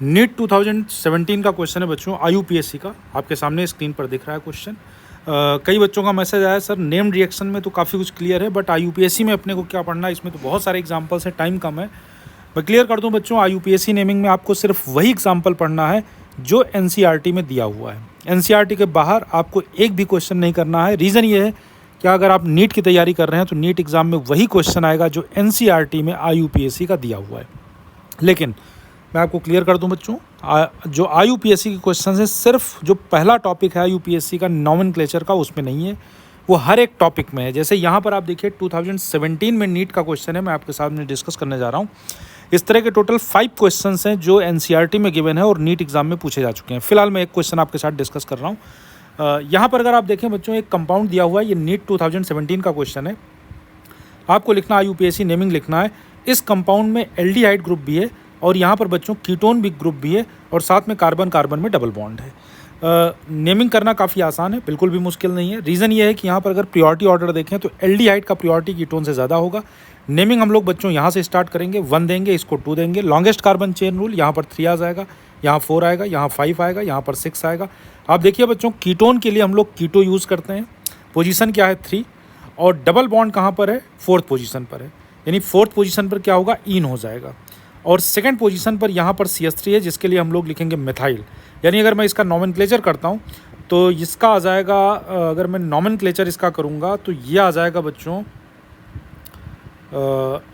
NEET 2017 का question है बच्चों, IUPAC का। आपके सामने स्क्रीन पर दिख रहा है क्वेश्चन। कई बच्चों का मैसेज आया सर नेम रिएक्शन में तो काफ़ी कुछ क्लियर है, बट IUPAC में अपने को क्या पढ़ना है, इसमें तो बहुत सारे एग्जांपल्स हैं, टाइम कम है। मैं क्लियर कर दूं बच्चों, IUPAC नेमिंग में आपको सिर्फ वही एग्जाम्पल पढ़ना है जो NCERT में दिया हुआ है। NCERT के बाहर आपको एक भी क्वेश्चन नहीं करना है। रीज़न ये है कि अगर आप नीट की तैयारी कर रहे हैं तो नीट एग्ज़ाम में वही क्वेश्चन आएगा जो NCERT में IUPAC का दिया हुआ है। लेकिन मैं आपको क्लियर कर दूं बच्चों, जो IUPAC के क्वेश्चन है, सिर्फ जो पहला टॉपिक है IUPAC का नॉमेनक्लेचर का, उसमें नहीं है, वो हर एक टॉपिक में है। जैसे यहाँ पर आप देखिए 2017 में नीट का क्वेश्चन है, मैं आपके सामने डिस्कस करने जा रहा हूँ। इस तरह के टोटल 5 क्वेश्चंस हैं जो NCERT में गिवन है और नीट एग्जाम में पूछे जा चुके हैं। फिलहाल मैं एक क्वेश्चन आपके साथ डिस्कस कर रहा हूँ। यहाँ पर अगर आप देखें बच्चों, एक कंपाउंड दिया हुआ है, ये नीट 2017 का क्वेश्चन है। आपको लिखना IUPAC नेमिंग लिखना है। इस कंपाउंड में एल्डिहाइड ग्रुप भी है और यहाँ पर बच्चों कीटोन भी ग्रुप भी है और साथ में कार्बन कार्बन में डबल बॉन्ड है। नेमिंग करना काफ़ी आसान है, बिल्कुल भी मुश्किल नहीं है। रीज़न ये है कि यहाँ पर अगर प्रियोरिटी ऑर्डर देखें तो एल्डिहाइड का प्रियोरिटी कीटोन से ज़्यादा होगा। नेमिंग हम लोग बच्चों यहाँ से स्टार्ट करेंगे, 1 देंगे, इसको 2 देंगे। लॉन्गेस्ट कार्बन चेन रूल, यहाँ पर 3 आ जाएगा, यहाँ 4 आएगा, यहाँ 5 आएगा, यहाँ पर 6 आएगा। आप देखिए बच्चों, कीटोन के लिए हम लोग कीटो यूज़ करते हैं। पोजीशन क्या है 3, और डबल बॉन्ड कहाँ पर है, 4th पोजीशन पर है, यानी 4th पोजीशन पर क्या होगा, इन हो जाएगा। और 2nd पोजीशन पर यहाँ पर CH3 है, जिसके लिए हम लोग लिखेंगे मिथाइल। यानी अगर मैं इसका नॉमेनक्लेचर करता हूँ तो इसका आ जाएगा, अगर मैं नॉमेनक्लेचर इसका करूँगा तो ये आ जाएगा बच्चों,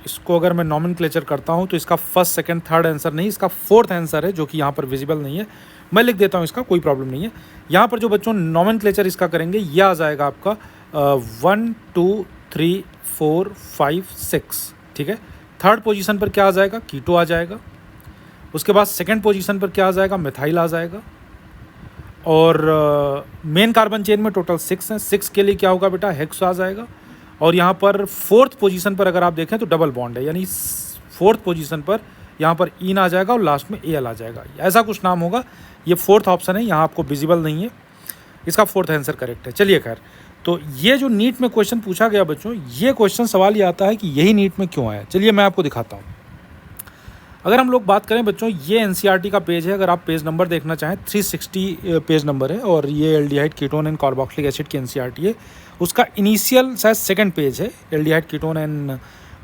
इसको अगर मैं नॉमेनक्लेचर करता हूँ तो इसका 1st, 2nd, 3rd आंसर नहीं, इसका 4th आंसर है, जो कि यहाँ पर विजिबल नहीं है। मैं लिख देता हूँ, इसका कोई प्रॉब्लम नहीं है। यहाँ पर जो बच्चों नॉमेनक्लेचर इसका करेंगे, ये आ जाएगा आपका 1 2 3 4 5 6, ठीक है। 3rd पोजीशन पर क्या आ जाएगा, कीटो आ जाएगा। उसके बाद 2nd पोजीशन पर क्या आ जाएगा, मिथाइल आ जाएगा। और मेन कार्बन चेन में टोटल 6 हैं, 6 के लिए क्या होगा बेटा, हेक्स आ जाएगा। और यहाँ पर 4th पोजीशन पर अगर आप देखें तो डबल बॉन्ड है, यानी 4th पोजीशन पर यहाँ पर इन आ जाएगा और लास्ट में Al आ जाएगा, ऐसा कुछ नाम होगा। ये 4th ऑप्शन है, यहाँ आपको विजिबल नहीं है, इसका 4th आंसर करेक्ट है। चलिए खैर, तो ये जो नीट में क्वेश्चन पूछा गया बच्चों, ये क्वेश्चन सवाल ये आता है कि यही नीट में क्यों आया। चलिए मैं आपको दिखाता हूँ। अगर हम लोग बात करें बच्चों, ये NCERT का पेज है। अगर आप पेज नंबर देखना चाहें, 360 पेज नंबर है, और ये aldehyde ketone and carboxylic acid की NCERT है। उसका इनिशियल शायद 2nd पेज है, aldehyde ketone and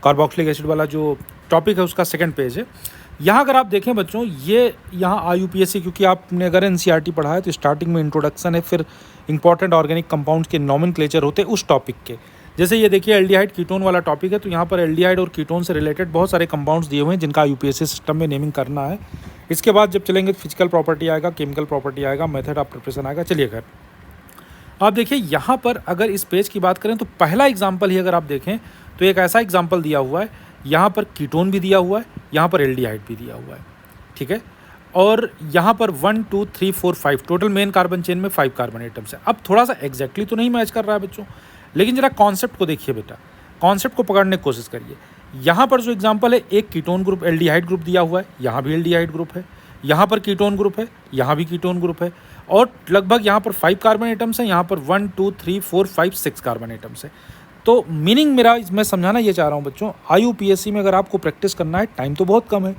carboxylic acid वाला जो टॉपिक है उसका 2nd पेज है। यहाँ अगर आप देखें बच्चों, ये यहाँ IUPAC, क्योंकि आपने अगर NCERT पढ़ा है तो स्टार्टिंग में इंट्रोडक्शन है, फिर इंपॉर्टेंट ऑर्गेनिक कंपाउंड्स के नॉमेनक्लेचर होते हैं उस टॉपिक के। जैसे ये देखिए एल्डिहाइड कीटोन वाला टॉपिक है, तो यहाँ पर एल्डिहाइड और कीटोन से रिलेटेड बहुत सारे कंपाउंड्स दिए हुए हैं जिनका IUPAC सिस्टम में नेमिंग करना है। इसके बाद जब चलेंगे फिजिकल प्रॉपर्टी आएगा, केमिकल प्रॉपर्टी आएगा, मेथड ऑफ प्रिपरेशन आएगा। चलिए खैर, आप देखिए यहाँ पर अगर इस पेज की बात करें तो पहला एग्जाम्पल ही अगर आप देखें तो एक ऐसा एग्जाम्पल दिया हुआ है, यहाँ पर कीटोन भी दिया हुआ है, यहाँ पर एल्डिहाइड भी दिया हुआ है, ठीक है। और यहाँ पर 1 2 3 4 5 टोटल मेन कार्बन चेन में 5 कार्बन एटम्स है। अब थोड़ा सा एग्जैक्टली तो नहीं मैच कर रहा है बच्चों, लेकिन जरा कॉन्सेप्ट को देखिए बेटा, कॉन्सेप्ट को पकड़ने की कोशिश करिए। यहाँ पर जो एग्जांपल है, एक कीटोन ग्रुप एल्डिहाइड ग्रुप दिया हुआ है, यहाँ भी एल्डिहाइड ग्रुप है, यहाँ पर कीटोन ग्रुप है, यहाँ भी कीटोन ग्रुप है, और लगभग यहाँ पर 5 कार्बन एटम्स हैं, यहाँ पर 1 2 3 4 5 6 कार्बन एटम्स है। तो मीनिंग मेरा, मैं समझाना ये चाह रहा हूँ बच्चों, IUPAC में अगर आपको प्रैक्टिस करना है, टाइम तो बहुत कम है,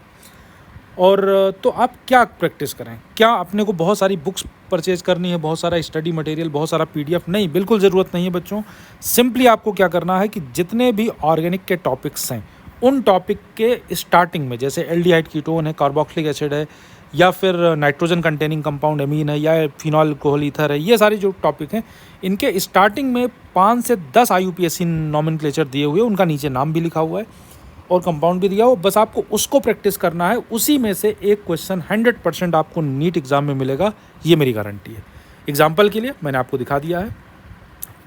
और तो आप क्या प्रैक्टिस करें, क्या अपने को बहुत सारी बुक्स परचेज करनी है, बहुत सारा स्टडी मटेरियल, बहुत सारा PDF? नहीं, बिल्कुल ज़रूरत नहीं है बच्चों। सिंपली आपको क्या करना है कि जितने भी ऑर्गेनिक के टॉपिक्स हैं, उन टॉपिक के स्टार्टिंग में, जैसे एल्डिहाइड कीटोन है, कार्बोक्सिलिक एसिड है, या फिर नाइट्रोजन कंटेनिंग कंपाउंड एमीन है, या फिनॉल अल्कोहल ईथर है, ये सारे जो टॉपिक हैं, इनके स्टार्टिंग में 5 से 10 IUPAC नॉमेनक्लेचर दिए हुए, उनका नीचे नाम भी लिखा हुआ है और कंपाउंड भी दिया हो। बस आपको उसको प्रैक्टिस करना है, उसी में से एक क्वेश्चन 100% आपको नीट एग्जाम में मिलेगा, ये मेरी गारंटी है। एग्जाम्पल के लिए मैंने आपको दिखा दिया है।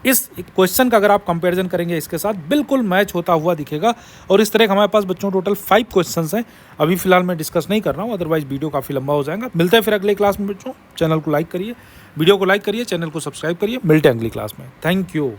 इस क्वेश्चन का अगर आप कंपैरिजन करेंगे इसके साथ, बिल्कुल मैच होता हुआ दिखेगा। और इस तरह हमारे पास बच्चों टोटल 5 क्वेश्चंस हैं। अभी फिलहाल मैं डिस्कस नहीं कर रहा हूँ, अदरवाइज वीडियो काफ़ी लंबा हो जाएगा। मिलते हैं फिर अगले क्लास में बच्चों। चैनल को लाइक करिए, वीडियो को लाइक करिए, चैनल को सब्सक्राइब करिए। मिलते हैं अगली क्लास में। Thank you.